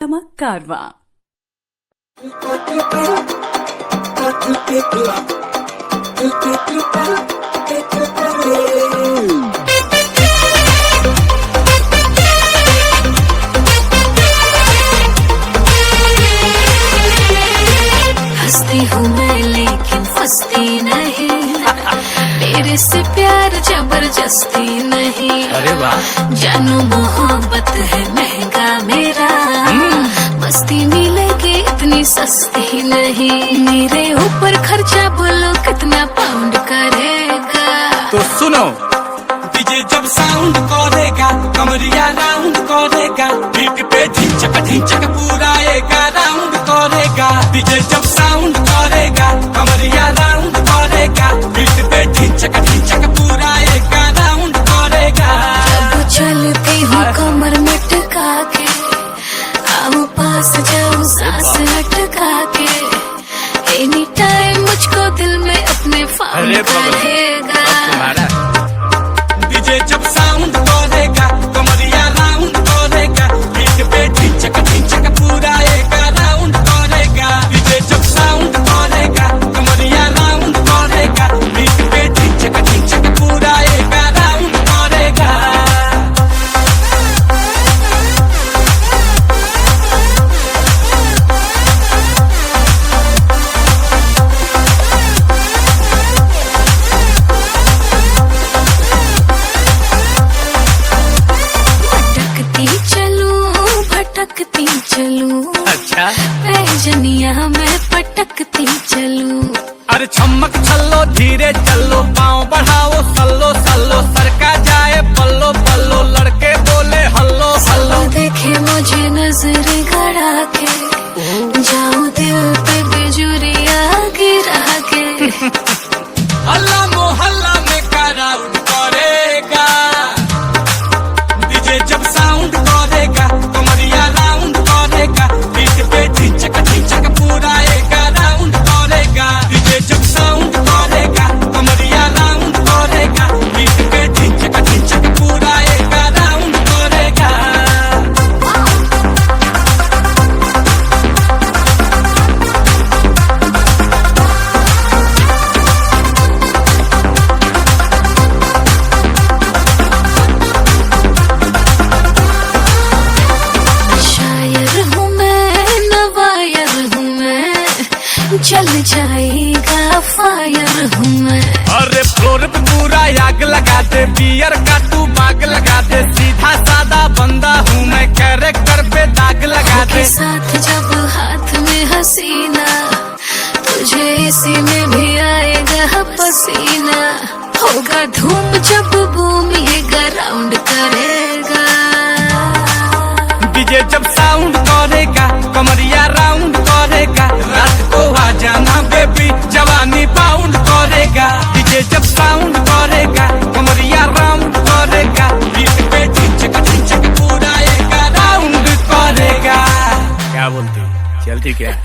कारवा। हंसती हूँ मैं लेकिन फंसती नहीं, मेरे से प्यार जबरदस्ती नहीं। अरे वाह, जानू मोहब्बत है महंगा मेरा, मस्ती मिलेगी इतनी सस्ती नहीं। मेरे ऊपर खर्चा बोलो कितना पाउंड करेगा। तो सुनो, डीजे जब साउंड करेगा कमरिया राउंड करेगा, बीट पे ढिंचक पूरा एक राउंड करेगा। डीजे जब साउंड करेगा कमरिया राउंड करेगा, बीट पे ढिंचक पूरा एक राउंड करेगा। जब चलती हूँ कमर में टिका के, आओ पास जाओ सांस अटका के, एनी टाइम मुझको दिल में अपने फाउंड करेगा। डीजे जब साउंड करेगा कमरिया राउंड करेगा, बीट पे ढिंचक पूरा एक राउंड करेगा। डीजे जब साउंड करेगा कमरिया राउंड करेगा, बीट पे ढिंचक पूरा एक राउंड करेगा। भटकती चलूं, अच्छा पैजनिया में पटकती चलूं। अरे छमक छल्लो धीरे चलो, पाँव बढ़ाओ सल्लो सल्लो, सरका जाए पल्लो पल्लो, लड़के बोले हल्लो हल्लो। देखे मुझे नजर गड़ा के, जाऊं दिल पे बिजुरिया गिरा के। हल्ला मोहल्ला में कराउंड करेगा, डीजे जब साउंड करेगा कमरिया राउंड करेगा, बीट पे ढिंचक पूरा एक राउंड करेगा। डीजे जब साउंड करेगा कमरिया राउंड करेगा, बीट पे ढिंचक पूरा एक राउंड करेगा। चल जाएगा फायर हूँ मैं। अरे फ्लोर पे पूरा आग लगा दे, बियर का तू बाग लगा दे, सीधा सादा बंदा हूँ मैं, कैरेक्टर पे दाग लगा दे। साथ जब हाथ में हसीना, तुझे इसी में भी आएगा पसीना। होगा धूम जब बूम ये राउंड करेगा। डीजे जब साउंड करेगा कमरिया राउंड करेगा, रात को आ जाना बेबी जवानी बाउंड करेगा। डीजे जब साउंड करेगा कमरिया राउंड करेगा, बीट पे ढिंचक पूरा एक राउंड करेगा। क्या बोलती, चलती क्या?